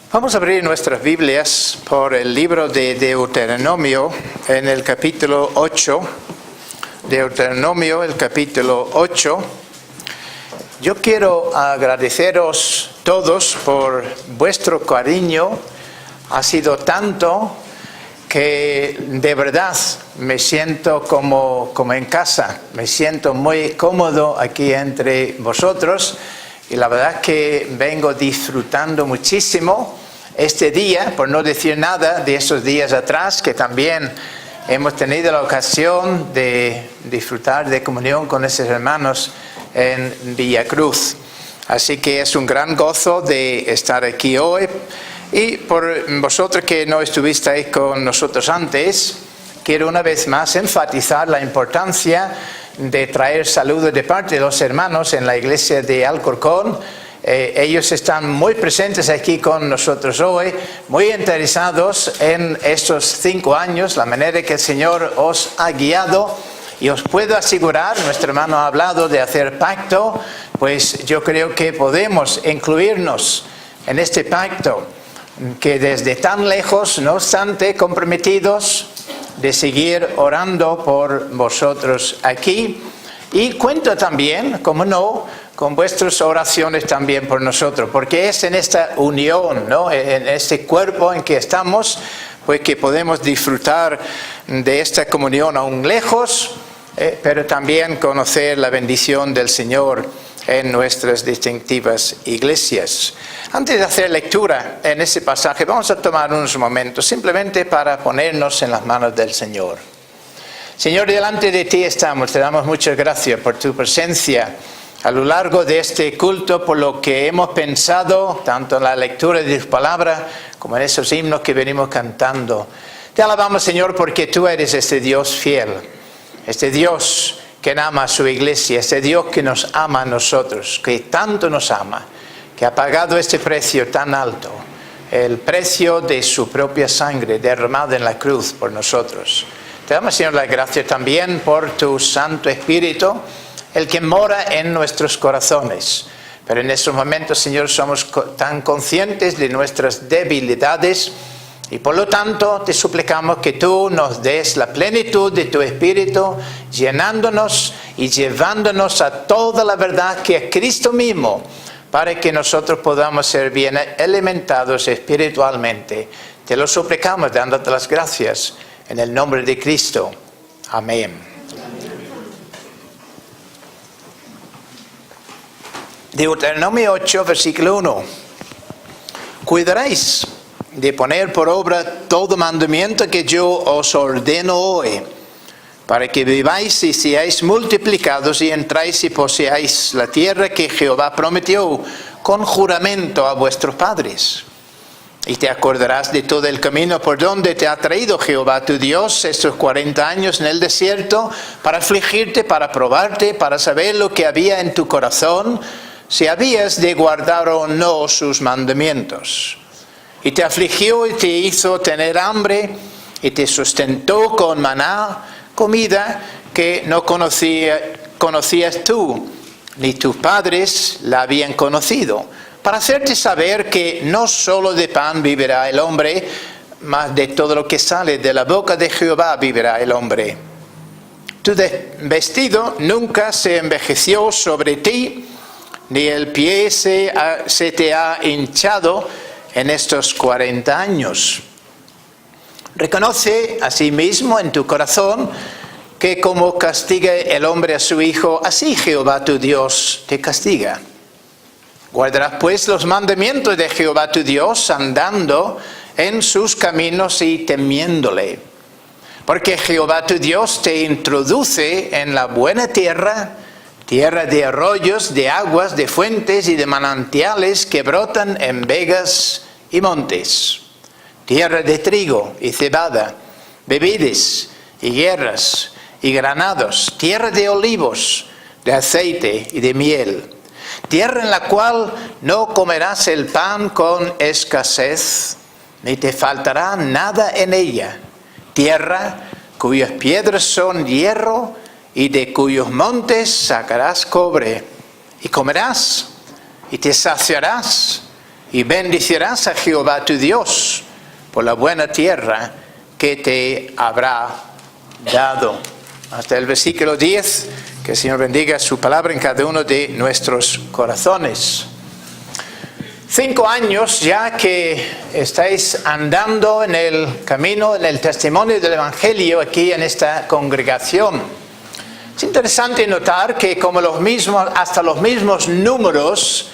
Vamos a abrir nuestras Biblias por el libro de Deuteronomio en el capítulo 8. Deuteronomio, el capítulo 8. Yo quiero agradeceros todos por vuestro cariño. Ha sido tanto que de verdad me siento como en casa. Me siento muy cómodo aquí entre vosotros. Y la verdad que vengo disfrutando muchísimo este día, por no decir nada de esos días atrás, que también hemos tenido la ocasión de disfrutar de comunión con esos hermanos en Villacruz. Así que es un gran gozo de estar aquí hoy. Y por vosotros que no estuvisteis con nosotros antes, quiero una vez más enfatizar la importancia de traer saludos de parte de los hermanos en la iglesia de Alcorcón. Ellos están muy presentes aquí con nosotros hoy, muy interesados en estos 5 años, la manera que el Señor os ha guiado. Y os puedo asegurar, nuestro hermano ha hablado de hacer pacto, pues yo creo que podemos incluirnos en este pacto, que desde tan lejos, no obstante, comprometidos de seguir orando por vosotros aquí. Y cuento también, como no, con vuestras oraciones también por nosotros, porque es en esta unión, ¿no?, en este cuerpo en que estamos, pues que podemos disfrutar de esta comunión aún lejos, pero también conocer la bendición del Señor en nuestras distintivas iglesias. Antes de hacer lectura en ese pasaje, vamos a tomar unos momentos simplemente para ponernos en las manos del Señor. Señor, delante de ti estamos, te damos muchas gracias por tu presencia a lo largo de este culto, por lo que hemos pensado, tanto en la lectura de tu palabra como en esos himnos que venimos cantando. Te alabamos, Señor, porque tú eres este Dios fiel, este Dios que ama a su iglesia, este Dios que nos ama a nosotros, que tanto nos ama, que ha pagado este precio tan alto, el precio de su propia sangre derramada en la cruz por nosotros. Te damos, Señor, las gracias también por tu Santo Espíritu, el que mora en nuestros corazones. Pero en estos momentos, Señor, somos tan conscientes de nuestras debilidades y por lo tanto te suplicamos que tú nos des la plenitud de tu Espíritu, llenándonos y llevándonos a toda la verdad que es Cristo mismo, para que nosotros podamos ser bien alimentados espiritualmente. Te lo suplicamos dándote las gracias en el nombre de Cristo. Amén. Deuteronomio 8, versículo 1. Cuidaréis de poner por obra todo mandamiento que yo os ordeno hoy, para que viváis y seáis multiplicados y entráis y poseáis la tierra que Jehová prometió con juramento a vuestros padres. Y te acordarás de todo el camino por donde te ha traído Jehová tu Dios estos 40 años en el desierto, para afligirte, para probarte, para saber lo que había en tu corazón, si habías de guardar o no sus mandamientos. Y te afligió y te hizo tener hambre, y te sustentó con maná, comida que no conocías tú, ni tus padres la habían conocido, para hacerte saber que no solo de pan vivirá el hombre, mas de todo lo que sale de la boca de Jehová vivirá el hombre. Tu vestido nunca se envejeció sobre ti, ni el pie se te ha hinchado en estos 40 años. Reconoce asimismo en tu corazón que como castiga el hombre a su hijo, así Jehová tu Dios te castiga. Guardarás pues los mandamientos de Jehová tu Dios, andando en sus caminos y temiéndole. Porque Jehová tu Dios te introduce en la buena tierra, tierra de arroyos, de aguas, de fuentes y de manantiales que brotan en vegas y montes. Tierra de trigo y cebada, de vides y higueras y granados, tierra de olivos, de aceite y de miel. Tierra en la cual no comerás el pan con escasez, ni te faltará nada en ella. Tierra cuyas piedras son hierro, y de cuyos montes sacarás cobre. Y comerás, y te saciarás, y bendecirás a Jehová tu Dios por la buena tierra que te habrá dado. Hasta el versículo 10, que el Señor bendiga su palabra en cada uno de nuestros corazones. 5 años ya que estáis andando en el camino, en el testimonio del Evangelio aquí en esta congregación. Es interesante notar que hasta los mismos números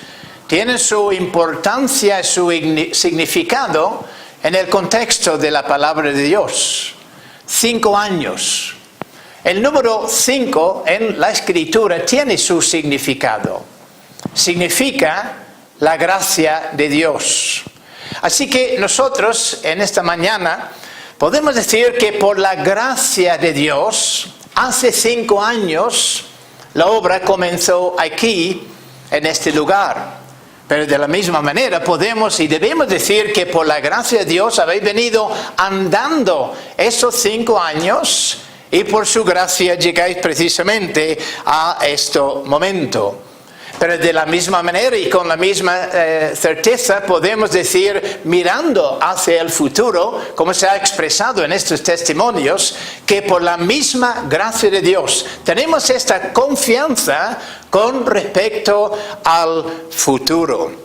tienen su importancia y su significado en el contexto de la palabra de Dios. 5 años. El número 5 en la Escritura tiene su significado. Significa la gracia de Dios. Así que nosotros en esta mañana podemos decir que por la gracia de Dios, hace 5 años la obra comenzó aquí, en este lugar. Pero de la misma manera podemos y debemos decir que por la gracia de Dios habéis venido andando esos 5 años y por su gracia llegáis precisamente a este momento. Pero de la misma manera y con la misma certeza podemos decir, mirando hacia el futuro, como se ha expresado en estos testimonios, que por la misma gracia de Dios tenemos esta confianza con respecto al futuro.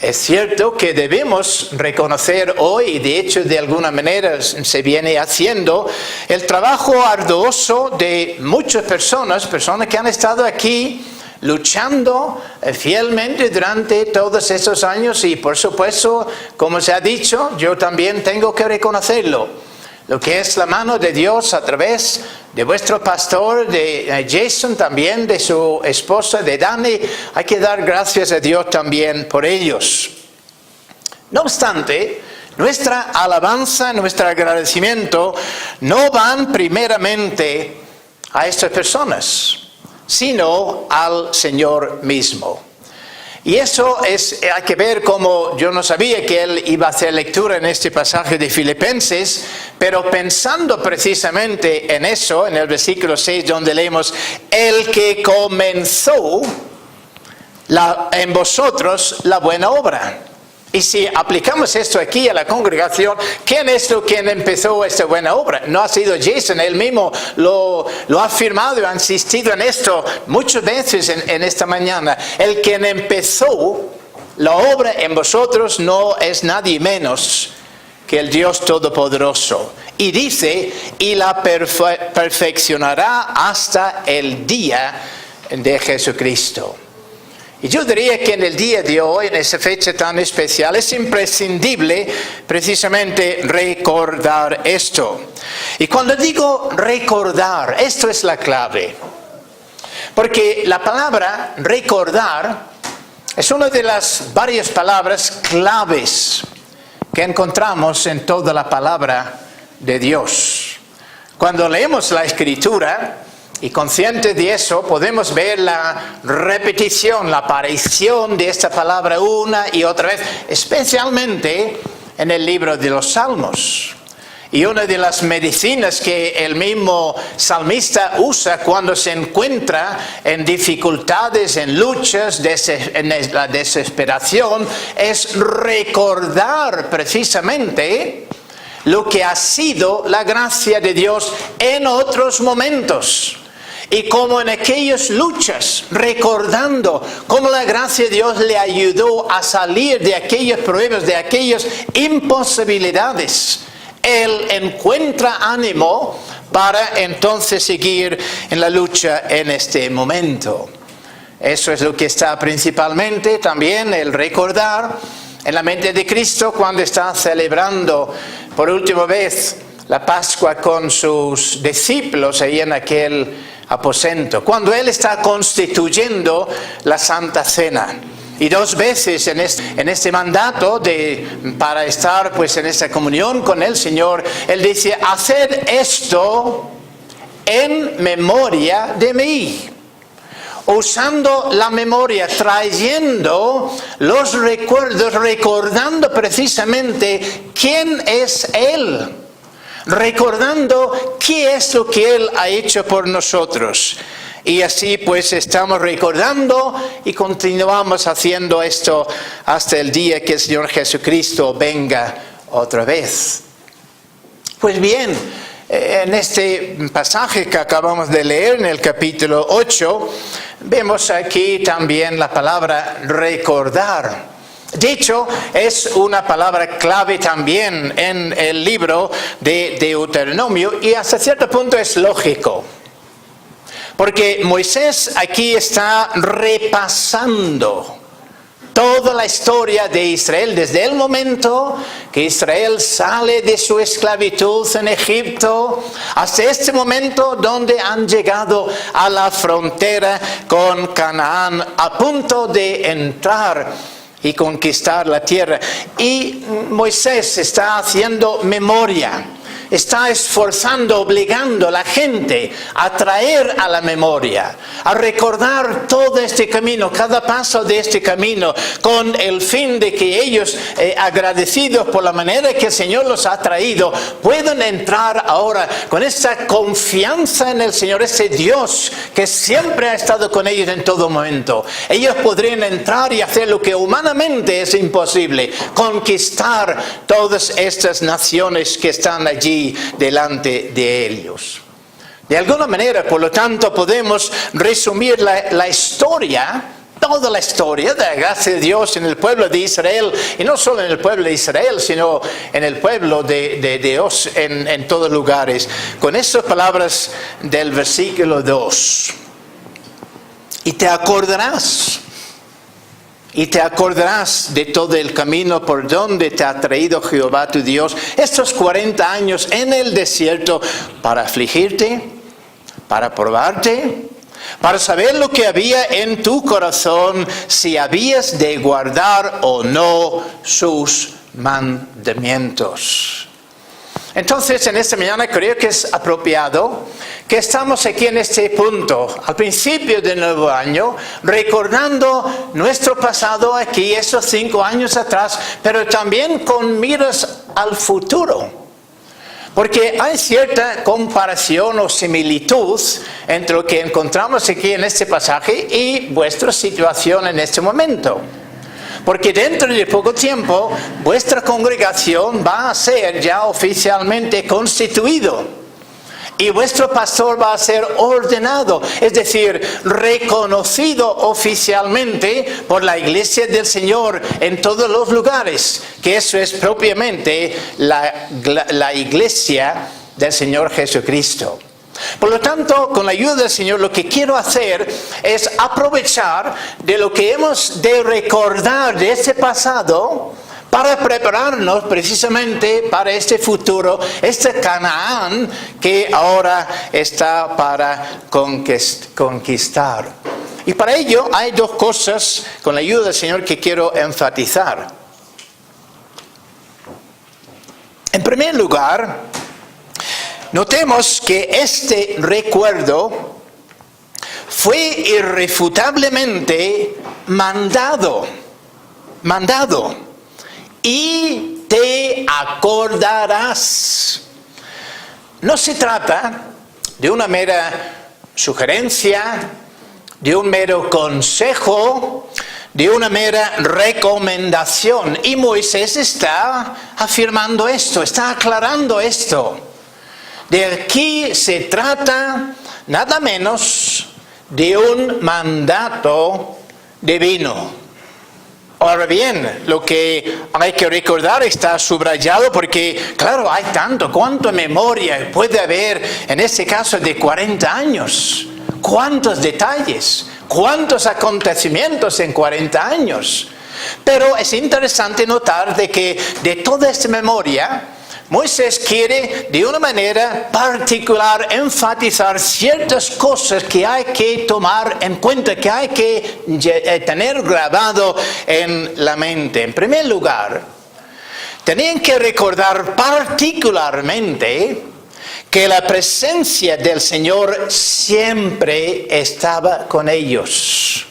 Es cierto que debemos reconocer hoy, y de hecho de alguna manera se viene haciendo, el trabajo arduoso de muchas personas que han estado aquí luchando fielmente durante todos estos años y por supuesto, como se ha dicho, yo también tengo que reconocerlo. Lo que es la mano de Dios a través de vuestro pastor, de Jason, también de su esposa, de Dani, hay que dar gracias a Dios también por ellos. No obstante, nuestra alabanza, nuestro agradecimiento no van primeramente a estas personas, sino al Señor mismo. Y eso hay que ver como yo no sabía que él iba a hacer lectura en este pasaje de Filipenses, pero pensando precisamente en eso, en el versículo 6 donde leemos, el que comenzó en vosotros la buena obra. Y si aplicamos esto aquí a la congregación, ¿quién es quien empezó esta buena obra? No ha sido Jason, él mismo lo ha afirmado y ha insistido en esto muchas veces en esta mañana. El quien empezó la obra en vosotros no es nadie menos que el Dios Todopoderoso. Y dice, y la perfeccionará hasta el día de Jesucristo. Y yo diría que en el día de hoy, en esa fecha tan especial, es imprescindible precisamente recordar esto. Y cuando digo recordar, esto es la clave. Porque la palabra recordar es una de las varias palabras claves que encontramos en toda la palabra de Dios. Cuando leemos la Escritura, y conscientes de eso, podemos ver la repetición, la aparición de esta palabra una y otra vez, especialmente en el libro de los Salmos. Y una de las medicinas que el mismo salmista usa cuando se encuentra en dificultades, en luchas, en la desesperación, es recordar precisamente lo que ha sido la gracia de Dios en otros momentos. Y como en aquellas luchas, recordando cómo la gracia de Dios le ayudó a salir de aquellos problemas, de aquellas imposibilidades, él encuentra ánimo para entonces seguir en la lucha en este momento. Eso es lo que está principalmente también el recordar en la mente de Cristo cuando está celebrando por última vez la Pascua con sus discípulos ahí en aquel aposento, cuando él está constituyendo la Santa Cena. Y 2 veces en este mandato para estar pues en esta comunión con el Señor, él dice, haced esto en memoria de mí. Usando la memoria, trayendo los recuerdos, recordando precisamente quién es Él. Recordando qué es lo que Él ha hecho por nosotros. Y así pues estamos recordando y continuamos haciendo esto hasta el día que el Señor Jesucristo venga otra vez. Pues bien, en este pasaje que acabamos de leer en el capítulo 8, vemos aquí también la palabra recordar. De hecho, es una palabra clave también en el libro de Deuteronomio y hasta cierto punto es lógico. Porque Moisés aquí está repasando toda la historia de Israel desde el momento que Israel sale de su esclavitud en Egipto hasta este momento donde han llegado a la frontera con Canaán a punto de entrar y conquistar la tierra. Y Moisés está haciendo memoria. Está esforzando, obligando a la gente a traer a la memoria, a recordar todo este camino, cada paso de este camino, con el fin de que ellos, agradecidos por la manera que el Señor los ha traído, puedan entrar ahora con esa confianza en el Señor, ese Dios que siempre ha estado con ellos en todo momento. Ellos podrían entrar y hacer lo que humanamente es imposible, conquistar todas estas naciones que están allí delante de ellos. De alguna manera, por lo tanto, podemos resumir la historia, toda la historia de la gracia de Dios en el pueblo de Israel, y no solo en el pueblo de Israel, sino en el pueblo de Dios en todos lugares, con estas palabras del versículo 2. Y te acordarás de todo el camino por donde te ha traído Jehová tu Dios estos 40 años en el desierto para afligirte, para probarte, para saber lo que había en tu corazón, si habías de guardar o no sus mandamientos. Entonces, en esta mañana creo que es apropiado que estamos aquí en este punto, al principio del nuevo año, recordando nuestro pasado aquí, esos 5 años atrás, pero también con miras al futuro. Porque hay cierta comparación o similitud entre lo que encontramos aquí en este pasaje y vuestra situación en este momento. Porque dentro de poco tiempo vuestra congregación va a ser ya oficialmente constituido. Y vuestro pastor va a ser ordenado, es decir, reconocido oficialmente por la iglesia del Señor en todos los lugares. Que eso es propiamente la iglesia del Señor Jesucristo. Por lo tanto, con la ayuda del Señor, lo que quiero hacer es aprovechar de lo que hemos de recordar de ese pasado para prepararnos precisamente para este futuro, este Canaán que ahora está para conquistar. Y para ello hay 2 cosas con la ayuda del Señor que quiero enfatizar. En primer lugar, notemos que este recuerdo fue irrefutablemente mandado. Y te acordarás. No se trata de una mera sugerencia, de un mero consejo, de una mera recomendación. Y Moisés está afirmando esto, está aclarando esto. De aquí se trata nada menos de un mandato divino. Ahora bien, lo que hay que recordar está subrayado porque, claro, hay cuánta memoria puede haber en este caso de 40 años. Cuántos detalles, cuántos acontecimientos en 40 años. Pero es interesante notar de que de toda esta memoria, Moisés quiere de una manera particular enfatizar ciertas cosas que hay que tomar en cuenta, que hay que tener grabado en la mente. En primer lugar, tenían que recordar particularmente que la presencia del Señor siempre estaba con ellos.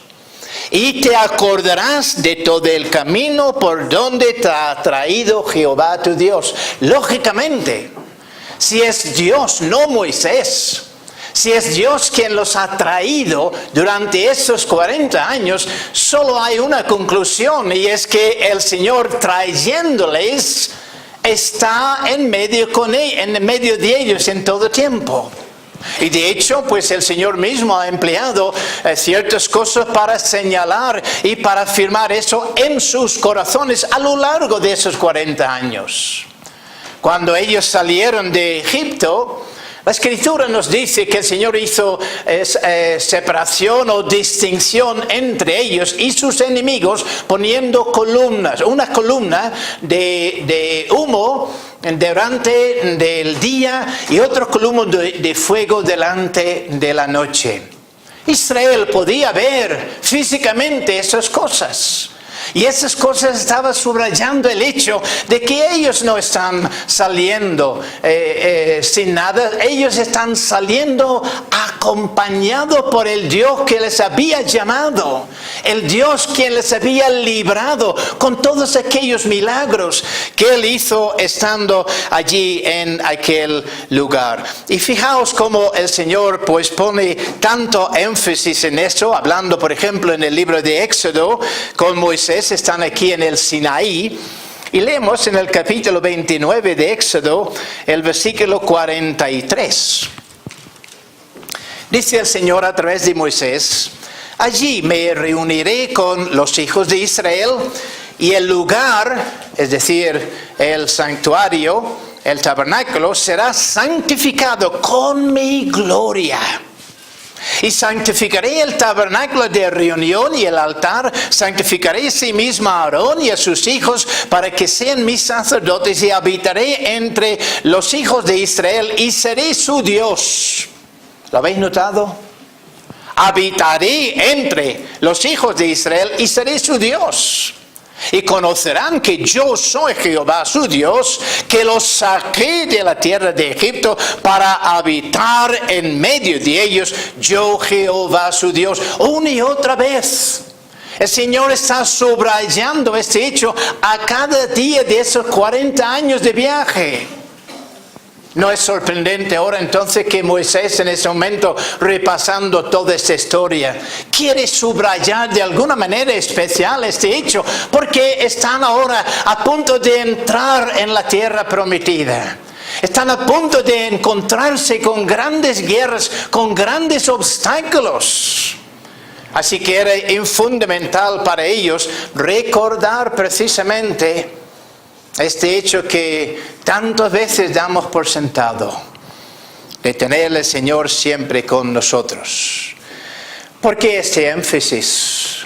Y te acordarás de todo el camino por donde te ha traído Jehová tu Dios. Lógicamente, si es Dios, no Moisés, si es Dios quien los ha traído durante estos 40 años, solo hay una conclusión, y es que el Señor trayéndoles está en medio de ellos en todo tiempo. Y de hecho, pues el Señor mismo ha empleado ciertas cosas para señalar y para afirmar eso en sus corazones a lo largo de esos 40 años. Cuando ellos salieron de Egipto, la Escritura nos dice que el Señor hizo separación o distinción entre ellos y sus enemigos, poniendo columnas, una columna de humo durante del día y otra columna de fuego delante de la noche. Israel podía ver físicamente esas cosas. Y esas cosas estaban subrayando el hecho de que ellos no están saliendo sin nada. Ellos están saliendo acompañados por el Dios que les había llamado. El Dios quien les había librado con todos aquellos milagros que Él hizo estando allí en aquel lugar. Y fijaos cómo el Señor pues pone tanto énfasis en eso, hablando por ejemplo en el libro de Éxodo con Moisés. Están aquí en el Sinaí y leemos en el capítulo 29 de Éxodo el versículo 43. Dice el Señor a través de Moisés: allí me reuniré con los hijos de Israel y el lugar, es decir, el santuario, el tabernáculo, será santificado con mi gloria. Y santificaré el tabernáculo de reunión y el altar, santificaré a sí mismo a Aarón y a sus hijos para que sean mis sacerdotes, y habitaré entre los hijos de Israel y seré su Dios. ¿Lo habéis notado? Habitaré entre los hijos de Israel y seré su Dios. Y conocerán que yo soy Jehová su Dios, que los saqué de la tierra de Egipto para habitar en medio de ellos, yo Jehová su Dios. Una y otra vez el Señor está subrayando este hecho a cada día de esos 40 años de viaje. No es sorprendente ahora entonces que Moisés en ese momento, repasando toda esta historia, quiere subrayar de alguna manera especial este hecho, porque están ahora a punto de entrar en la tierra prometida. Están a punto de encontrarse con grandes guerras, con grandes obstáculos. Así que era fundamental para ellos recordar precisamente este hecho que tantas veces damos por sentado, de tener al Señor siempre con nosotros. ¿Por qué este énfasis?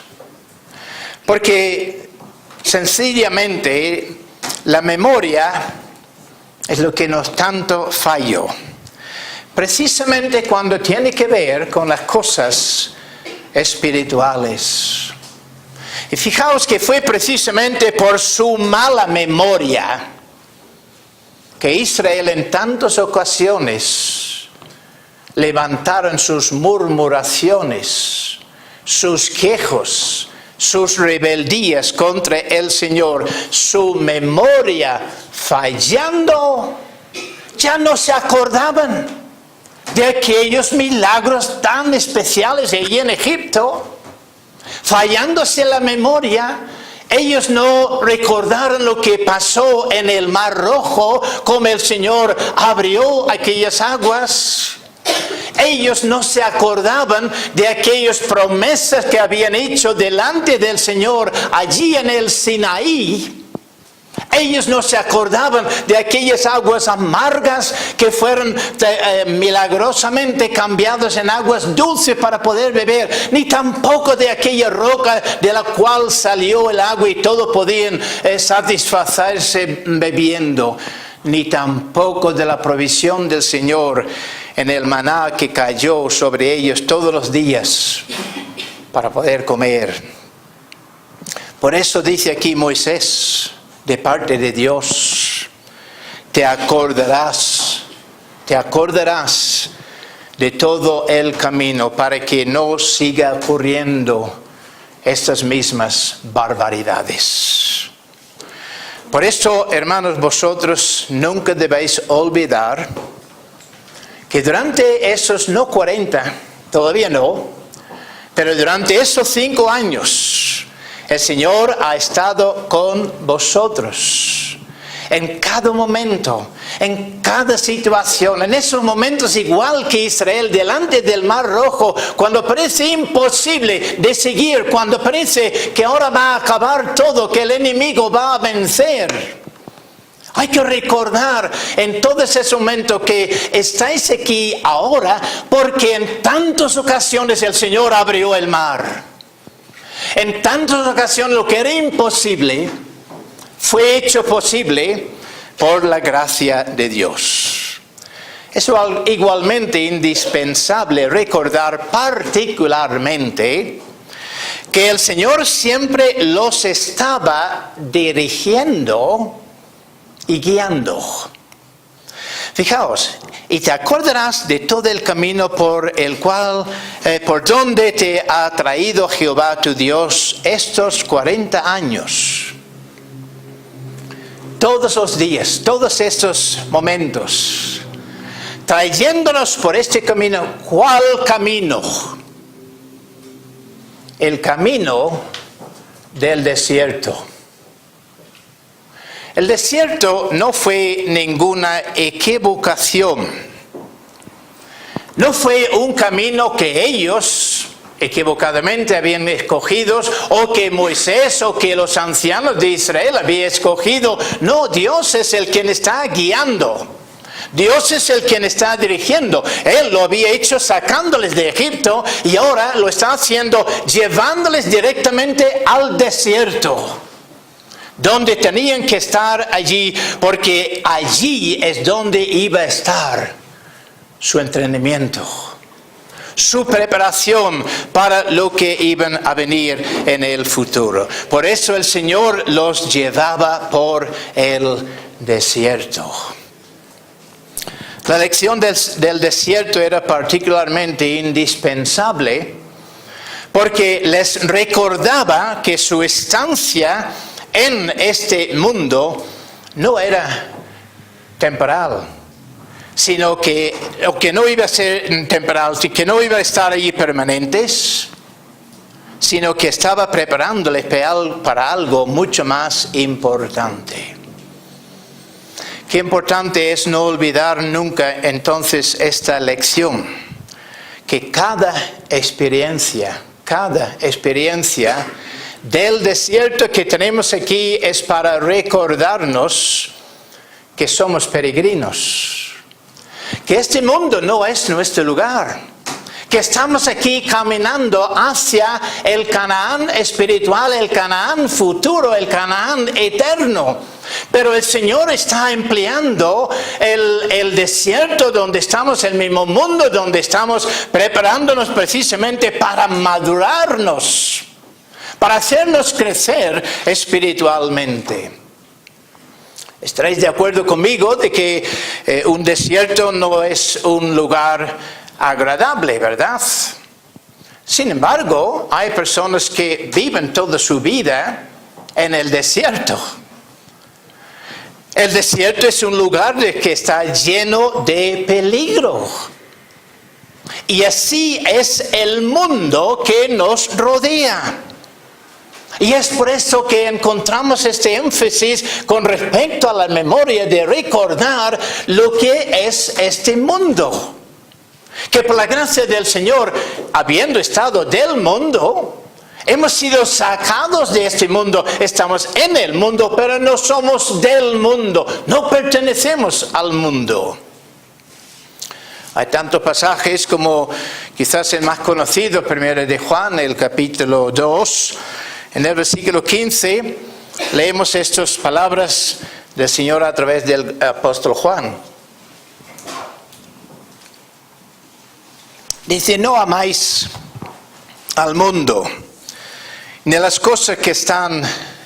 Porque sencillamente la memoria es lo que nos tanto falló. Precisamente cuando tiene que ver con las cosas espirituales. Y fijaos que fue precisamente por su mala memoria que Israel en tantas ocasiones levantaron sus murmuraciones, sus quejos, sus rebeldías contra el Señor. Su memoria fallando, ya no se acordaban de aquellos milagros tan especiales allí en Egipto. Fallándose la memoria, ellos no recordaron lo que pasó en el Mar Rojo, como el Señor abrió aquellas aguas. Ellos no se acordaban de aquellas promesas que habían hecho delante del Señor allí en el Sinaí. Ellos no se acordaban de aquellas aguas amargas que fueron milagrosamente cambiadas en aguas dulces para poder beber, ni tampoco de aquella roca de la cual salió el agua y todos podían satisfacerse bebiendo, ni tampoco de la provisión del Señor en el maná que cayó sobre ellos todos los días para poder comer. Por eso dice aquí Moisés, de parte de Dios, te acordarás de todo el camino para que no siga ocurriendo estas mismas barbaridades. Por esto, hermanos, vosotros nunca debéis olvidar que durante esos, no 40, todavía no, pero durante esos 5 años, el Señor ha estado con vosotros. En cada momento, en cada situación, en esos momentos igual que Israel delante del Mar Rojo, cuando parece imposible de seguir, cuando parece que ahora va a acabar todo, que el enemigo va a vencer. Hay que recordar en todos esos momentos que estáis aquí ahora porque en tantas ocasiones el Señor abrió el mar. En tantas ocasiones lo que era imposible fue hecho posible por la gracia de Dios. Es igualmente indispensable recordar particularmente que el Señor siempre los estaba dirigiendo y guiando. Fijaos, y te acordarás de todo el camino por donde te ha traído Jehová tu Dios estos 40 años. Todos los días, todos estos momentos, trayéndonos por este camino. ¿Cuál camino? El camino del desierto. El desierto no fue ninguna equivocación. No fue un camino que ellos equivocadamente habían escogido, o que Moisés o que los ancianos de Israel habían escogido. No, Dios es el quien está guiando. Dios es el quien está dirigiendo. Él lo había hecho sacándoles de Egipto y ahora lo está haciendo llevándoles directamente al desierto, donde tenían que estar allí, porque allí es donde iba a estar su entrenamiento, su preparación para lo que iban a venir en el futuro. Por eso el Señor los llevaba por el desierto. La lección del desierto era particularmente indispensable porque les recordaba que su estancia en este mundo no era temporal, sino que no iba a ser temporal, que no iba a estar allí permanentes, sino que estaba preparándole para algo mucho más importante. Qué importante es no olvidar nunca entonces esta lección, que cada experiencia del desierto que tenemos aquí es para recordarnos que somos peregrinos, que este mundo no es nuestro lugar, que estamos aquí caminando hacia el Canaán espiritual, el Canaán futuro, el Canaán eterno. Pero el Señor está empleando el desierto donde estamos, el mismo mundo donde estamos, preparándonos precisamente para madurarnos, para hacernos crecer espiritualmente. ¿Estaréis de acuerdo conmigo de que un desierto no es un lugar agradable, verdad? Sin embargo, hay personas que viven toda su vida en el desierto. El desierto es un lugar que está lleno de peligro. Y así es el mundo que nos rodea. Y es por eso que encontramos este énfasis con respecto a la memoria de recordar lo que es este mundo. Que por la gracia del Señor, habiendo estado del mundo, hemos sido sacados de este mundo. Estamos en el mundo, pero no somos del mundo. No pertenecemos al mundo. Hay tantos pasajes como quizás el más conocido, 1 de Juan, el capítulo 2. En el versículo 15 leemos estas palabras del Señor a través del apóstol Juan. Dice: no amáis al mundo, ni las cosas que están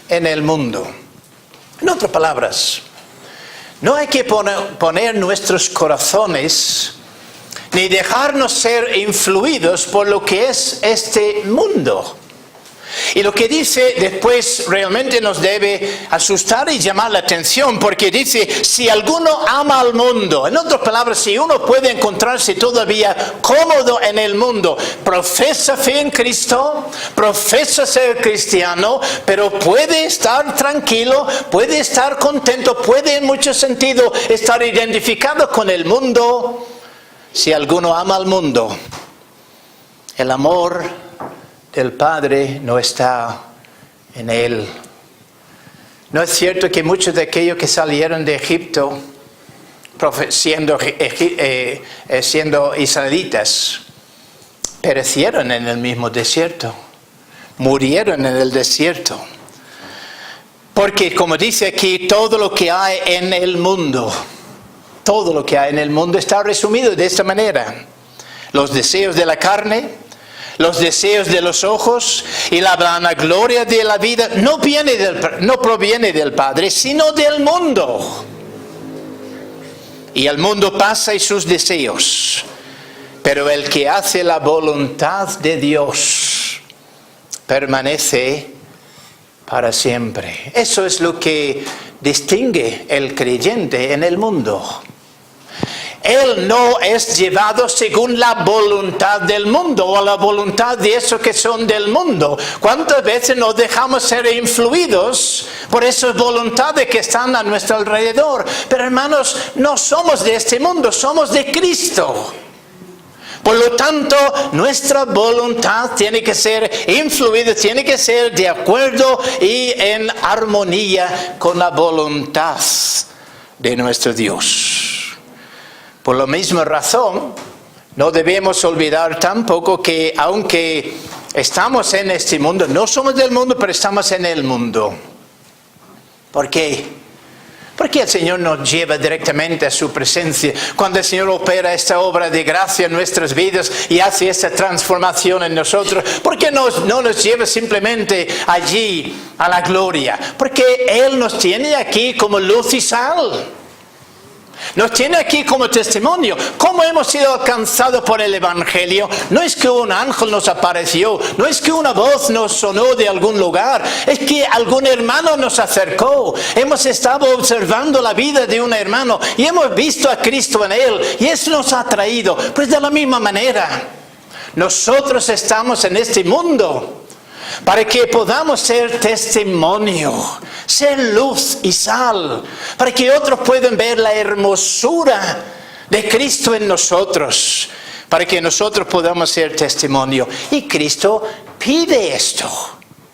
en el mundo. En otras palabras, no hay que poner nuestros corazones ni dejarnos ser influidos por lo que es este mundo. Y lo que dice después realmente nos debe asustar y llamar la atención, porque dice, si alguno ama al mundo, en otras palabras, si uno puede encontrarse todavía cómodo en el mundo, profesa fe en Cristo, profesa ser cristiano, pero puede estar tranquilo, puede estar contento, puede en mucho sentido estar identificado con el mundo. Si alguno ama al mundo, el amor del Padre no está en él. ¿No es cierto que muchos de aquellos que salieron de Egipto siendo israelitas perecieron en el mismo desierto? Murieron en el desierto. Porque como dice aquí, todo lo que hay en el mundo, todo lo que hay en el mundo está resumido de esta manera. Los deseos de la carne, los deseos de los ojos y la vanagloria de la vida no proviene del Padre, sino del mundo. Y el mundo pasa y sus deseos, pero el que hace la voluntad de Dios permanece para siempre. Eso es lo que distingue el creyente en el mundo. Él no es llevado según la voluntad del mundo o la voluntad de esos que son del mundo. ¿Cuántas veces nos dejamos ser influidos por esas voluntades que están a nuestro alrededor? Pero hermanos, no somos de este mundo, somos de Cristo. Por lo tanto, nuestra voluntad tiene que ser influida, tiene que ser de acuerdo y en armonía con la voluntad de nuestro Dios. Por la misma razón, no debemos olvidar tampoco que aunque estamos en este mundo, no somos del mundo, pero estamos en el mundo. ¿Por qué? Porque el Señor nos lleva directamente a su presencia. Cuando el Señor opera esta obra de gracia en nuestras vidas y hace esta transformación en nosotros, ¿por qué no nos lleva simplemente allí a la gloria? Porque Él nos tiene aquí como luz y sal. Nos tiene aquí como testimonio. ¿Cómo hemos sido alcanzados por el Evangelio? No es que un ángel nos apareció, no es que una voz nos sonó de algún lugar, es que algún hermano nos acercó. Hemos estado observando la vida de un hermano y hemos visto a Cristo en él y eso nos ha traído. Pues de la misma manera, nosotros estamos en este mundo para que podamos ser testimonio, ser luz y sal, para que otros puedan ver la hermosura de Cristo en nosotros, para que nosotros podamos ser testimonio. Y Cristo pide esto.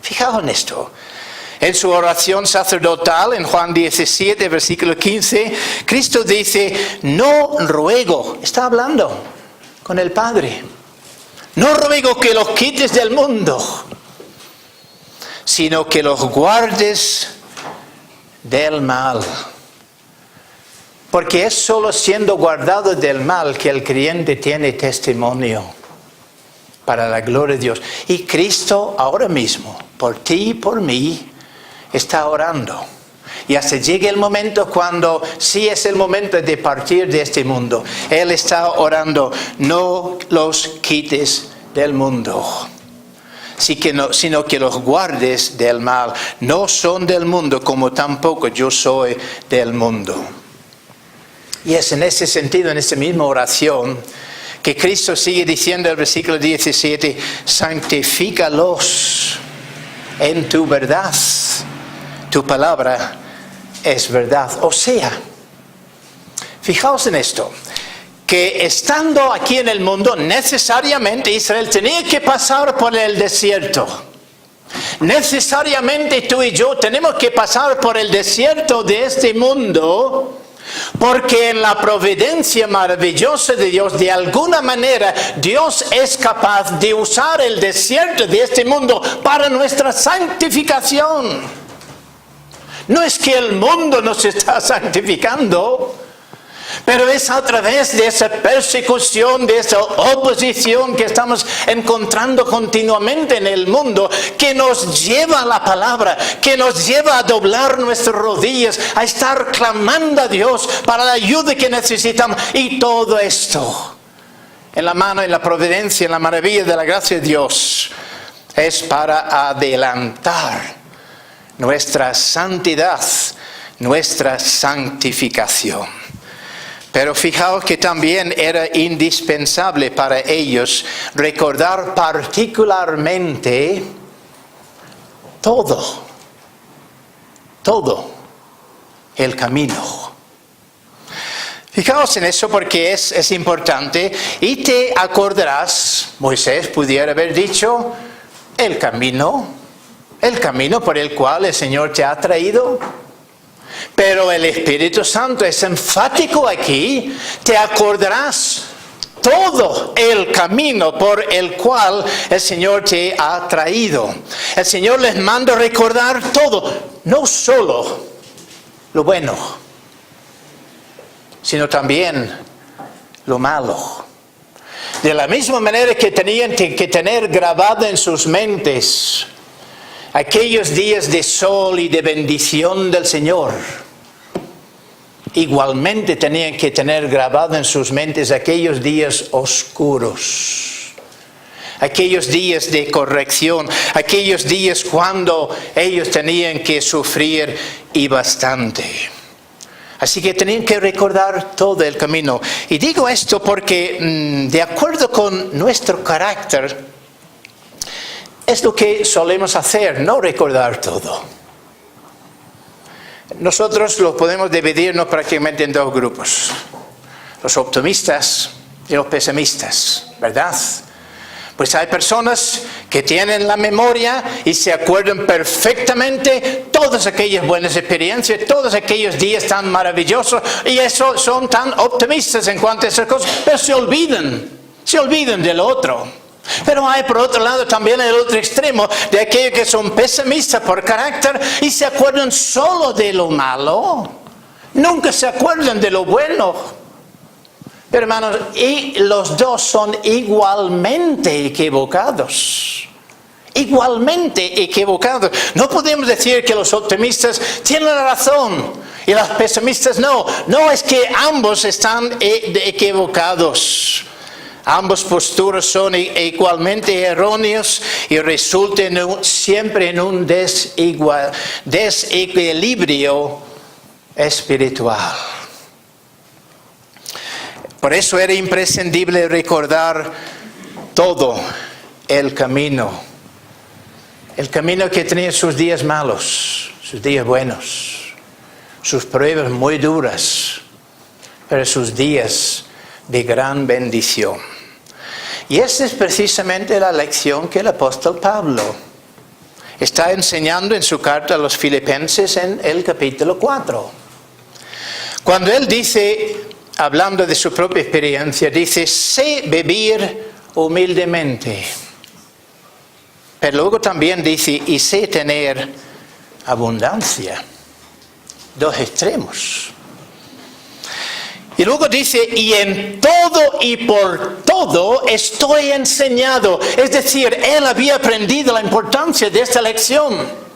Fijaos en esto. En su oración sacerdotal, en Juan 17, versículo 15, Cristo dice, no ruego, está hablando con el Padre, no ruego que los quites del mundo, sino que los guardes del mal. Porque es solo siendo guardado del mal que el creyente tiene testimonio para la gloria de Dios. Y Cristo ahora mismo, por ti y por mí, está orando. Y hasta llegue el momento cuando sí es el momento de partir de este mundo. Él está orando, no los quites del mundo, sino que los guardes del mal. No son del mundo, como tampoco yo soy del mundo. Y es en ese sentido, en esta misma oración, que Cristo sigue diciendo en el versículo 17, santifícalos en tu verdad. Tu palabra es verdad. O sea, fijaos en esto, que estando aquí en el mundo, necesariamente Israel tenía que pasar por el desierto. Necesariamente tú y yo tenemos que pasar por el desierto de este mundo, porque en la providencia maravillosa de Dios, de alguna manera, Dios es capaz de usar el desierto de este mundo para nuestra santificación. No es que el mundo nos está santificando, pero es a través de esa persecución, de esa oposición que estamos encontrando continuamente en el mundo, que nos lleva a la palabra, que nos lleva a doblar nuestras rodillas, a estar clamando a Dios para la ayuda que necesitamos. Y todo esto, en la mano, en la providencia, en la maravilla de la gracia de Dios, es para adelantar nuestra santidad, nuestra santificación. Pero fijaos que también era indispensable para ellos recordar particularmente todo el camino. Fijaos en eso porque es importante. Y te acordarás, Moisés pudiera haber dicho, el camino por el cual el Señor te ha traído. Pero el Espíritu Santo es enfático aquí. Te acordarás todo el camino por el cual el Señor te ha traído. El Señor les manda recordar todo, no solo lo bueno, sino también lo malo. De la misma manera que tenían que tener grabado en sus mentes aquellos días de sol y de bendición del Señor, igualmente tenían que tener grabado en sus mentes aquellos días oscuros, aquellos días de corrección, aquellos días cuando ellos tenían que sufrir y bastante. Así que tenían que recordar todo el camino. Y digo esto porque, de acuerdo con nuestro carácter, es lo que solemos hacer, no recordar todo. Nosotros lo podemos dividirnos prácticamente en dos grupos: los optimistas y los pesimistas, ¿verdad? Pues hay personas que tienen la memoria y se acuerdan perfectamente todas aquellas buenas experiencias, todos aquellos días tan maravillosos, y eso son tan optimistas en cuanto a esas cosas, pero se olvidan de lo otro. Pero hay por otro lado también el otro extremo de aquellos que son pesimistas por carácter y se acuerdan solo de lo malo, nunca se acuerdan de lo bueno. Pero hermanos, y los dos son igualmente equivocados. Igualmente equivocados. No podemos decir que los optimistas tienen la razón y los pesimistas no. No, es que ambos están equivocados. Ambas posturas son igualmente erróneas y resultan siempre en un desequilibrio espiritual. Por eso era imprescindible recordar todo el camino. El camino que tenía sus días malos, sus días buenos, sus pruebas muy duras, pero sus días de gran bendición. Y esa es precisamente la lección que el apóstol Pablo está enseñando en su carta a los Filipenses en el capítulo 4. Cuando él dice, hablando de su propia experiencia, dice, sé vivir humildemente. Pero luego también dice, y sé tener abundancia. Dos extremos. Y luego dice, y en todo y por todo estoy enseñado. Es decir, él había aprendido la importancia de esta lección,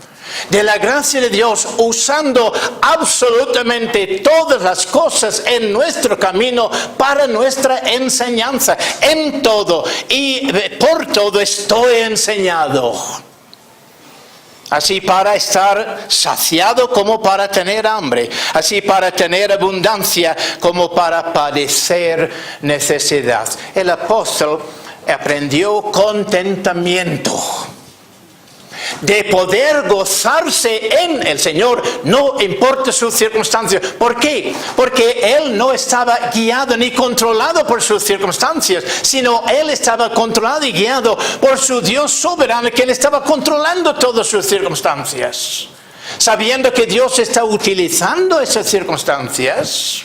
de la gracia de Dios, usando absolutamente todas las cosas en nuestro camino para nuestra enseñanza. En todo y por todo estoy enseñado. Así para estar saciado como para tener hambre. Así para tener abundancia como para padecer necesidad. El apóstol aprendió contentamiento. De poder gozarse en el Señor, no importa sus circunstancias. ¿Por qué? Porque él no estaba guiado ni controlado por sus circunstancias, sino él estaba controlado y guiado por su Dios soberano, quien estaba controlando todas sus circunstancias. Sabiendo que Dios está utilizando esas circunstancias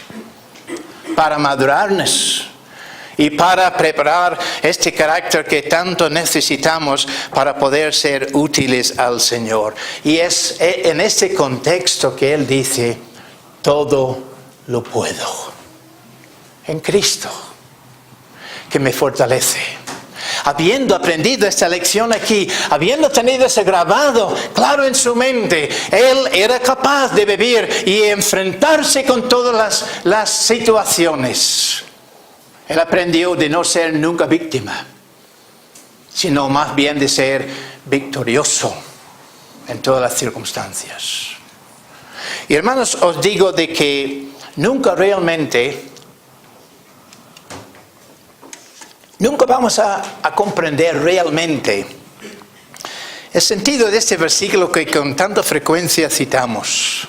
para madurarnos y para preparar este carácter que tanto necesitamos para poder ser útiles al Señor. Y es en este contexto que Él dice, todo lo puedo en Cristo, que me fortalece. Habiendo aprendido esta lección aquí, habiendo tenido ese grabado claro en su mente, él era capaz de vivir y enfrentarse con todas las situaciones. Él aprendió de no ser nunca víctima, sino más bien de ser victorioso en todas las circunstancias. Y hermanos, os digo de que nunca vamos a comprender realmente el sentido de este versículo que con tanta frecuencia citamos.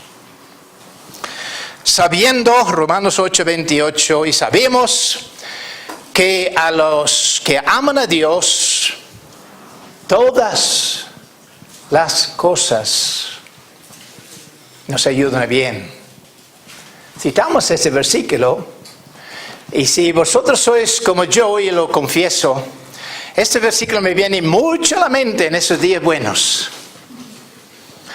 Sabiendo, Romanos 8:28, y sabemos que a los que aman a Dios, todas las cosas nos ayudan bien. Citamos ese versículo, y si vosotros sois como yo, y lo confieso, este versículo me viene mucho a la mente en esos días buenos.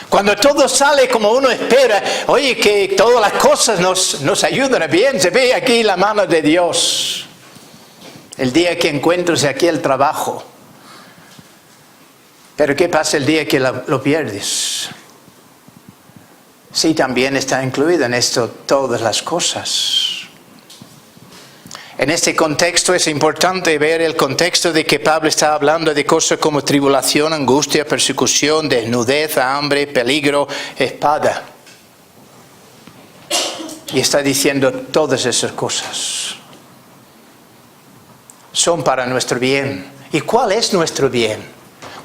Cuando todo sale como uno espera, oye, que todas las cosas nos ayudan bien, se ve aquí la mano de Dios. El día que encuentres aquí el trabajo. Pero ¿qué pasa el día que lo pierdes? Sí, también está incluido en esto todas las cosas. En este contexto es importante ver el contexto de que Pablo está hablando de cosas como tribulación, angustia, persecución, desnudez, hambre, peligro, espada. Y está diciendo todas esas cosas son para nuestro bien. ¿Y cuál es nuestro bien?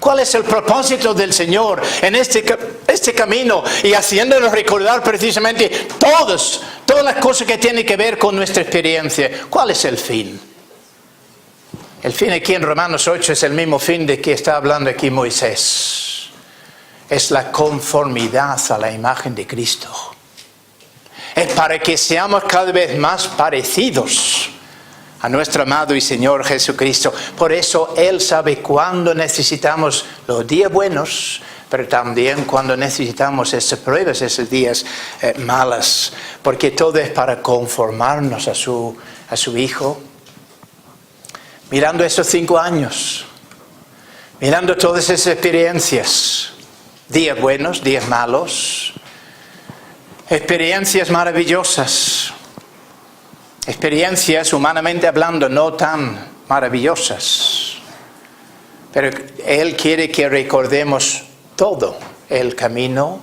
¿Cuál es el propósito del Señor en este camino? Y haciéndonos recordar precisamente todas las cosas que tienen que ver con nuestra experiencia. ¿Cuál es el fin? El fin aquí en Romanos 8 es el mismo fin de que está hablando aquí Moisés. Es la conformidad a la imagen de Cristo. Es para que seamos cada vez más parecidos a nuestro amado y Señor Jesucristo. Por eso Él sabe cuándo necesitamos los días buenos, pero también cuando necesitamos esas pruebas, esos días malas. Porque todo es para conformarnos a su Hijo. Mirando esos 5 años, mirando todas esas experiencias, días buenos, días malos, experiencias maravillosas, experiencias humanamente hablando no tan maravillosas, pero Él quiere que recordemos todo el camino,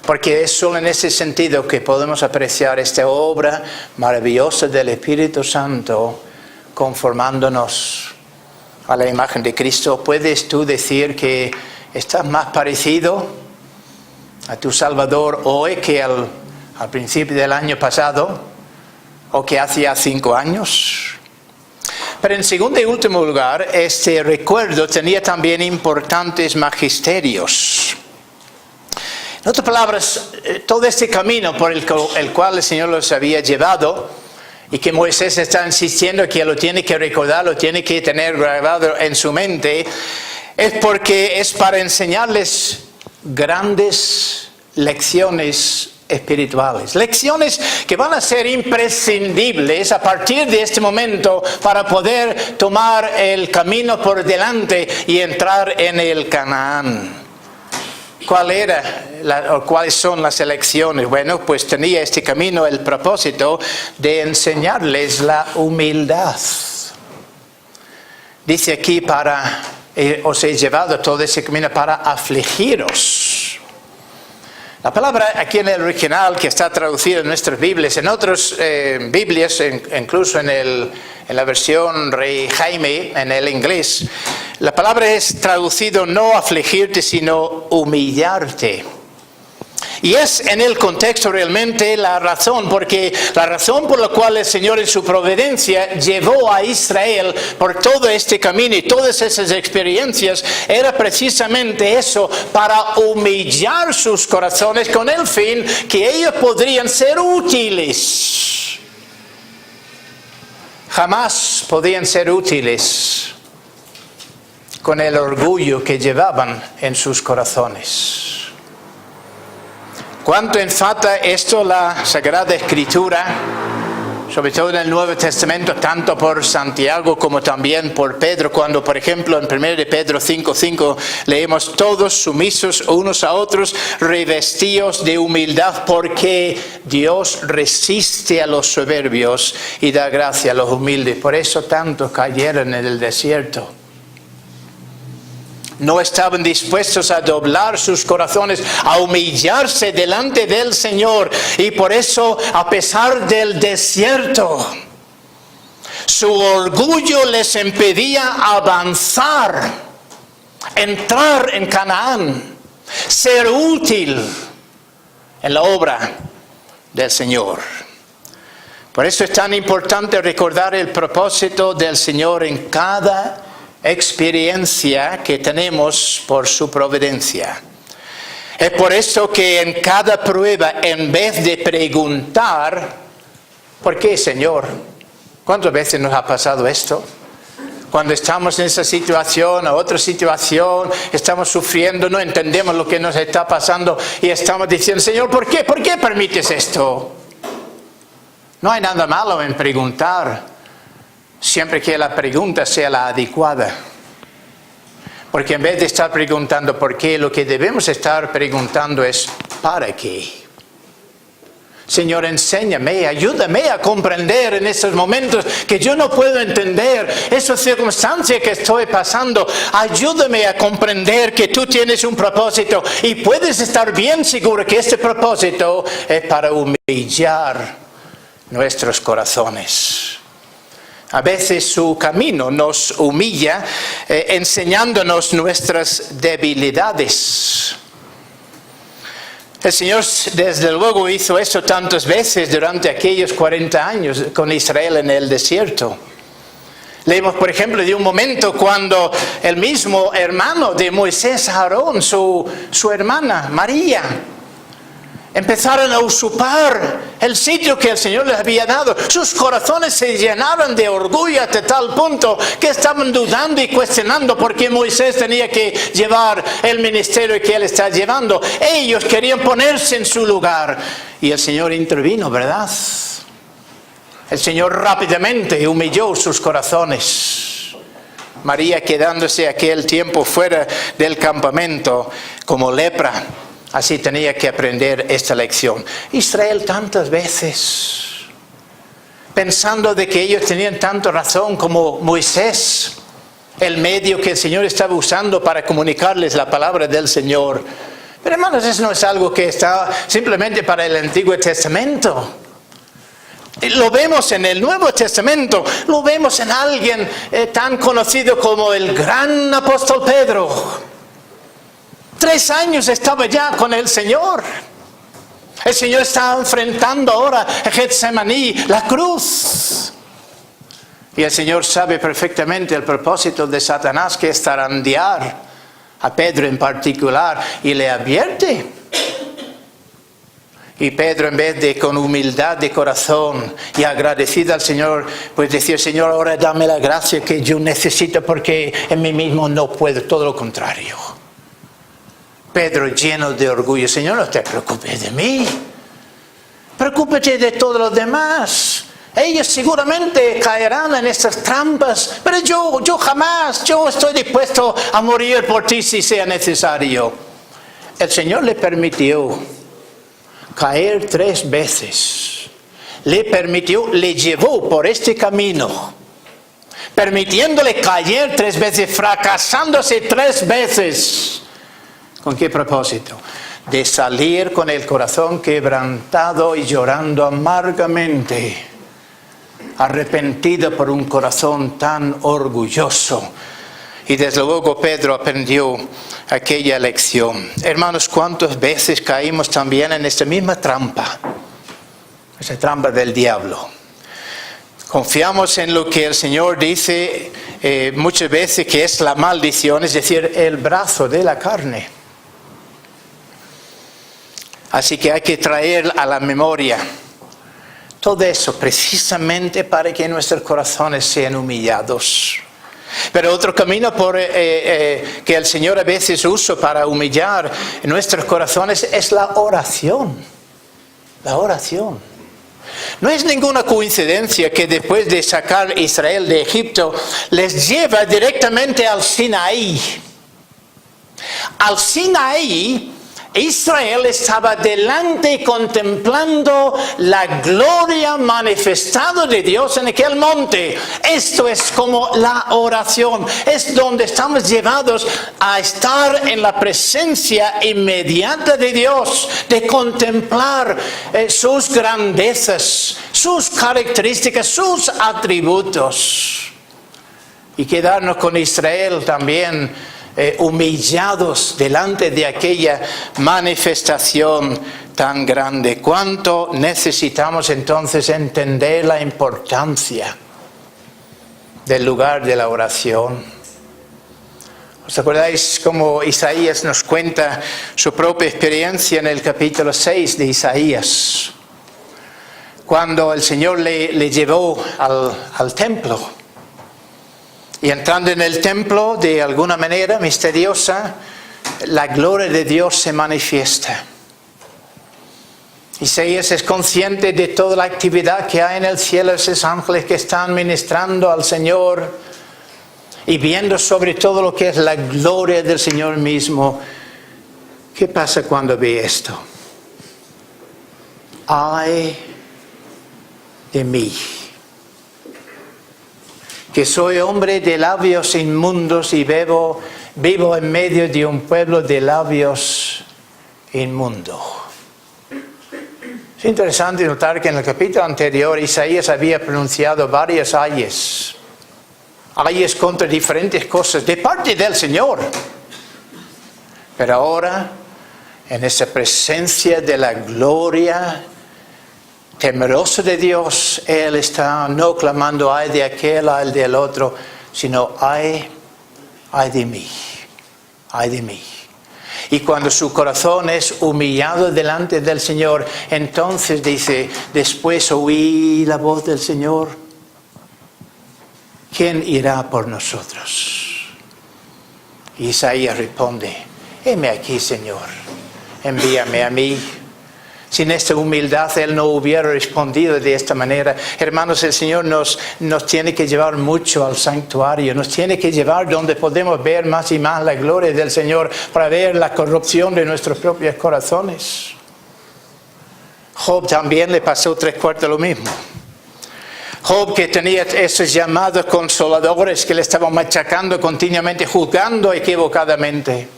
porque es solo en ese sentido que podemos apreciar esta obra maravillosa del Espíritu Santo conformándonos a la imagen de Cristo. ¿Puedes tú decir que estás más parecido a tu Salvador hoy que al principio del año pasado? ¿O que hacía 5 años? Pero en segundo y último lugar, este recuerdo tenía también importantes magisterios. En otras palabras, todo este camino por el cual el Señor los había llevado, y que Moisés está insistiendo que lo tiene que recordar, lo tiene que tener grabado en su mente, es porque es para enseñarles grandes lecciones espirituales, lecciones que van a ser imprescindibles a partir de este momento para poder tomar el camino por delante y entrar en el Canaán. ¿Cuáles son las elecciones? Bueno, pues tenía este camino el propósito de enseñarles la humildad. Dice aquí os he llevado todo ese camino para afligiros. La palabra aquí en el original, que está traducida en nuestras Biblias, en otras Biblias, incluso en la versión Rey Jaime, en el inglés, la palabra es traducido no afligirte, sino humillarte. Y es en el contexto realmente la razón por la cual el Señor en su providencia llevó a Israel por todo este camino y todas esas experiencias, era precisamente eso, para humillar sus corazones con el fin que ellos podrían ser útiles. Jamás podían ser útiles con el orgullo que llevaban en sus corazones. ¿Cuánto enfata esto la Sagrada Escritura? Sobre todo en el Nuevo Testamento, tanto por Santiago como también por Pedro, cuando por ejemplo en 1 de Pedro 5:5 leemos: todos sumisos unos a otros, revestidos de humildad, porque Dios resiste a los soberbios y da gracia a los humildes. Por eso tantos cayeron en el desierto. No estaban dispuestos a doblar sus corazones, a humillarse delante del Señor. Y por eso, a pesar del desierto, su orgullo les impedía avanzar, entrar en Canaán, ser útil en la obra del Señor. Por eso es tan importante recordar el propósito del Señor en cada experiencia que tenemos por su providencia. Es por eso que en cada prueba, en vez de preguntar, ¿por qué, Señor? ¿Cuántas veces nos ha pasado esto? Cuando estamos en esa situación o otra situación, estamos sufriendo, no entendemos lo que nos está pasando y estamos diciendo, Señor, ¿por qué? ¿Por qué permites esto? No hay nada malo en preguntar, siempre que la pregunta sea la adecuada. Porque en vez de estar preguntando por qué, lo que debemos estar preguntando es ¿para qué? Señor, enséñame, ayúdame a comprender en estos momentos que yo no puedo entender esa circunstancia que estoy pasando. Ayúdame a comprender que tú tienes un propósito y puedes estar bien seguro que este propósito es para humillar nuestros corazones. A veces su camino nos humilla, enseñándonos nuestras debilidades. El Señor desde luego hizo eso tantas veces durante aquellos 40 años con Israel en el desierto. Leemos, por ejemplo, de un momento cuando el mismo hermano de Moisés, Aarón, su hermana María, empezaron a usurpar el sitio que el Señor les había dado. Sus corazones se llenaron de orgullo hasta tal punto que estaban dudando y cuestionando por qué Moisés tenía que llevar el ministerio que él está llevando. Ellos querían ponerse en su lugar y el Señor intervino, ¿verdad? El Señor rápidamente humilló sus corazones. María quedándose aquel tiempo fuera del campamento como lepra. Así tenía que aprender esta lección. Israel tantas veces, pensando de que ellos tenían tanta razón como Moisés, el medio que el Señor estaba usando para comunicarles la palabra del Señor. Pero hermanos, eso no es algo que está simplemente para el Antiguo Testamento. Lo vemos en el Nuevo Testamento, lo vemos en alguien tan conocido como el gran apóstol Pedro. 3 años estaba ya con el Señor. El Señor estaba enfrentando ahora a Getsemaní, la cruz. Y el Señor sabe perfectamente el propósito de Satanás, que es zarandear a Pedro en particular, y le advierte. Y Pedro, en vez de con humildad de corazón y agradecido al Señor, pues decir, Señor, ahora dame la gracia que yo necesito porque en mí mismo no puedo, todo lo contrario. Pedro lleno de orgullo, Señor, no te preocupes de mí, preocúpate de todos los demás. Ellos seguramente caerán en estas trampas, pero yo jamás, yo estoy dispuesto a morir por ti si sea necesario. El Señor le permitió caer 3 veces, le llevó por este camino, permitiéndole caer 3 veces, fracasándose 3 veces. ¿Con qué propósito? De salir con el corazón quebrantado y llorando amargamente, arrepentido por un corazón tan orgulloso. Y desde luego Pedro aprendió aquella lección. Hermanos, ¿cuántas veces caímos también en esta misma trampa? Esa trampa del diablo. Confiamos en lo que el Señor dice muchas veces que es la maldición, es decir, el brazo de la carne. Así que hay que traer a la memoria todo eso precisamente para que nuestros corazones sean humillados. Pero otro camino que el Señor a veces usa para humillar nuestros corazones es la oración. La oración. No es ninguna coincidencia que después de sacar a Israel de Egipto, les lleva directamente al Sinaí. Al Sinaí Israel estaba delante contemplando la gloria manifestada de Dios en aquel monte. Esto es como la oración. Es donde estamos llevados a estar en la presencia inmediata de Dios, de contemplar sus grandezas, sus características, sus atributos. Y quedarnos con Israel también humillados delante de aquella manifestación tan grande. ¿Cuánto necesitamos entonces entender la importancia del lugar de la oración? ¿Os acordáis cómo Isaías nos cuenta su propia experiencia en el capítulo 6 de Isaías? Cuando el Señor le llevó al templo. Y entrando en el templo, de alguna manera misteriosa, la gloria de Dios se manifiesta. Isaías es consciente de toda la actividad que hay en el cielo, esos ángeles que están ministrando al Señor y viendo sobre todo lo que es la gloria del Señor mismo. ¿Qué pasa cuando ve esto? Ay de mí, que soy hombre de labios inmundos y vivo en medio de un pueblo de labios inmundos. Es interesante notar que en el capítulo anterior Isaías había pronunciado varias ayes contra diferentes cosas de parte del Señor. Pero ahora, en esa presencia de la gloria temeroso de Dios, Él está no clamando ay de aquel, ay del otro, sino ay de mí, ay de mí. Y cuando su corazón es humillado delante del Señor, entonces dice, después oí la voz del Señor, ¿quién irá por nosotros? Y Isaías responde, heme aquí, Señor, envíame a mí. Sin esta humildad Él no hubiera respondido de esta manera. Hermanos, el Señor nos tiene que llevar mucho al santuario. Nos tiene que llevar donde podemos ver más y más la gloria del Señor para ver la corrupción de nuestros propios corazones. Job también le pasó 3/4 lo mismo. Job, que tenía esos llamados consoladores que le estaban machacando continuamente, juzgando equivocadamente.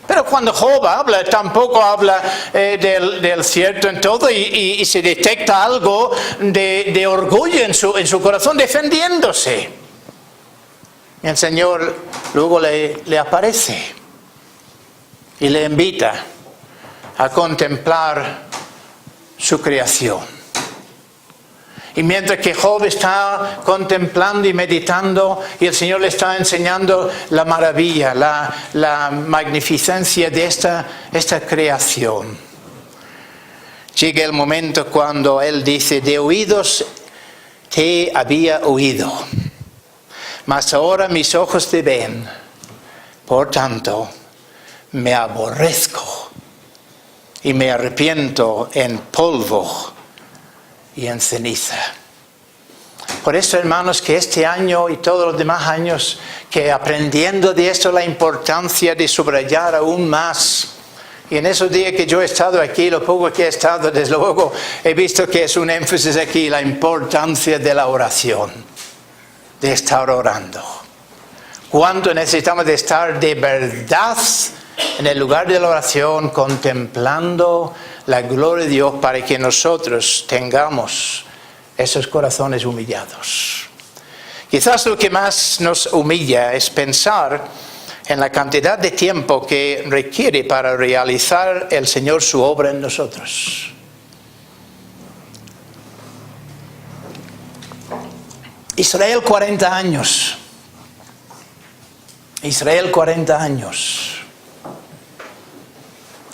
Pero cuando Job habla, tampoco habla del cierto en todo y se detecta algo de orgullo en su corazón defendiéndose. Y el Señor luego le aparece y le invita a contemplar su creación. Y mientras que Job está contemplando y meditando, y el Señor le está enseñando la maravilla, la magnificencia de esta creación, llega el momento cuando Él dice, de oídos te había oído, mas ahora mis ojos te ven, por tanto me aborrezco y me arrepiento en polvo y en ceniza. Por eso, hermanos, que este año y todos los demás años, que aprendiendo de esto la importancia de subrayar aún más, y en esos días que yo he estado aquí, lo poco que he estado, desde luego he visto que es un énfasis aquí, la importancia de la oración, de estar orando. Cuánto necesitamos de estar de verdad en el lugar de la oración, contemplando la gloria de Dios para que nosotros tengamos esos corazones humillados. Quizás lo que más nos humilla es pensar en la cantidad de tiempo que requiere para realizar el Señor su obra en nosotros. Israel 40 años. Israel 40 años.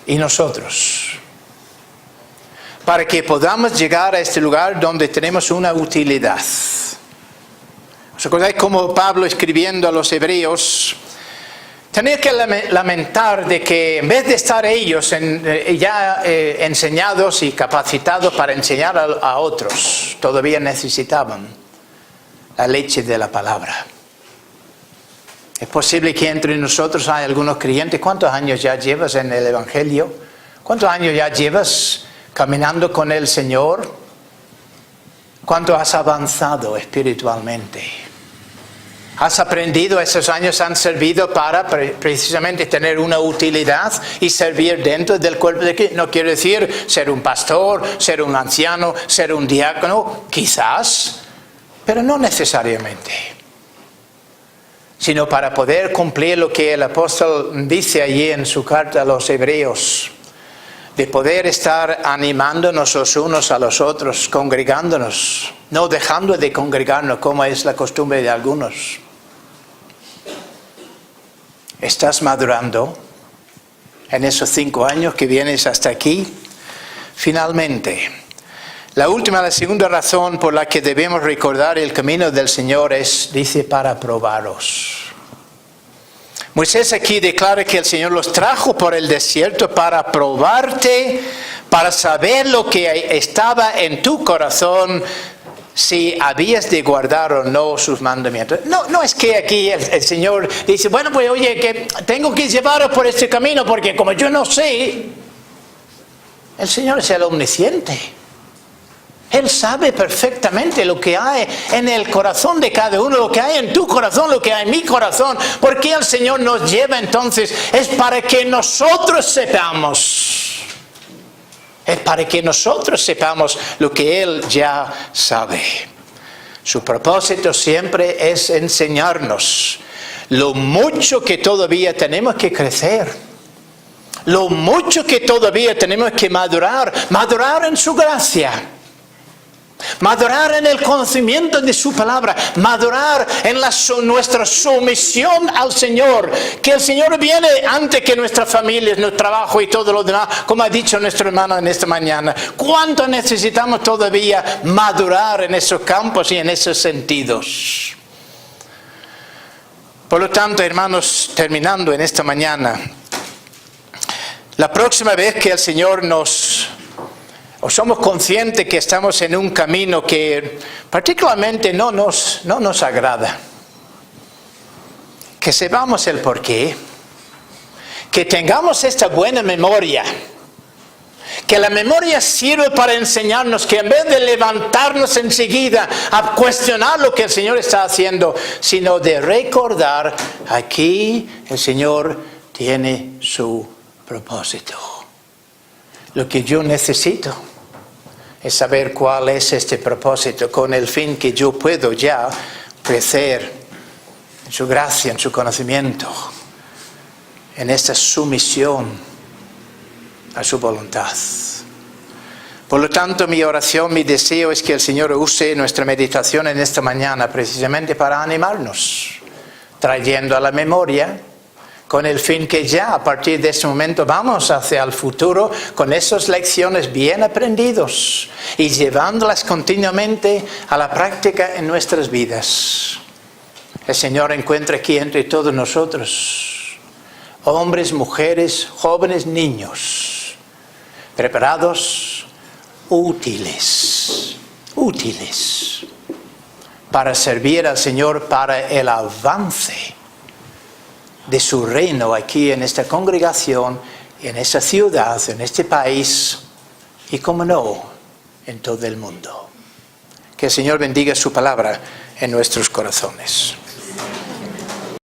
Y nosotros, para que podamos llegar a este lugar donde tenemos una utilidad. ¿Os acordáis cómo Pablo, escribiendo a los hebreos, tenía que lamentar de que en vez de estar ellos ya enseñados y capacitados para enseñar a otros, todavía necesitaban la leche de la palabra? Es posible que entre nosotros hay algunos creyentes. ¿Cuántos años ya llevas en el Evangelio? ¿Cuántos años ya llevas caminando con el Señor? ¿Cuánto has avanzado espiritualmente? ¿Has aprendido? Esos años han servido para precisamente tener una utilidad y servir dentro del cuerpo de Cristo. No quiere decir ser un pastor, ser un anciano, ser un diácono, quizás, pero no necesariamente. Sino para poder cumplir lo que el apóstol dice allí en su carta a los Hebreos, de poder estar animándonos los unos a los otros, congregándonos, no dejando de congregarnos como es la costumbre de algunos. ¿Estás madurando en esos 5 años que vienes hasta aquí? Finalmente, la segunda razón por la que debemos recordar el camino del Señor es, dice, para probaros. Moisés aquí declara que el Señor los trajo por el desierto para probarte, para saber lo que estaba en tu corazón, si habías de guardar o no sus mandamientos. No es que aquí el Señor dice, bueno, pues oye, que tengo que llevaros por este camino porque como yo no sé, el Señor es el omnisciente. Él sabe perfectamente lo que hay en el corazón de cada uno, lo que hay en tu corazón, lo que hay en mi corazón. ¿Por qué el Señor nos lleva entonces? Es para que nosotros sepamos. Es para que nosotros sepamos lo que Él ya sabe. Su propósito siempre es enseñarnos lo mucho que todavía tenemos que crecer. Lo mucho que todavía tenemos que madurar en su gracia. Madurar en el conocimiento de su palabra, madurar en nuestra sumisión al Señor, que el Señor viene antes que nuestra familia, nuestro trabajo y todo lo demás, como ha dicho nuestro hermano en esta mañana. ¿Cuánto necesitamos todavía madurar en esos campos y en esos sentidos? Por lo tanto, hermanos, terminando en esta mañana, la próxima vez que el Señor o somos conscientes que estamos en un camino que particularmente no nos agrada, que sepamos el porqué, que tengamos esta buena memoria, que la memoria sirve para enseñarnos que en vez de levantarnos enseguida a cuestionar lo que el Señor está haciendo, sino de recordar, aquí el Señor tiene su propósito. Lo que yo necesito es saber cuál es este propósito, con el fin que yo puedo ya crecer en su gracia, en su conocimiento, en esta sumisión a su voluntad. Por lo tanto, mi oración, mi deseo es que el Señor use nuestra meditación en esta mañana precisamente para animarnos, trayendo a la memoria, con el fin que ya a partir de este momento vamos hacia el futuro con esas lecciones bien aprendidas y llevándolas continuamente a la práctica en nuestras vidas. El Señor encuentra aquí entre todos nosotros hombres, mujeres, jóvenes, niños, preparados, útiles para servir al Señor para el avance de su reino aquí en esta congregación, en esta ciudad, en este país y, como no, en todo el mundo. Que el Señor bendiga su palabra en nuestros corazones.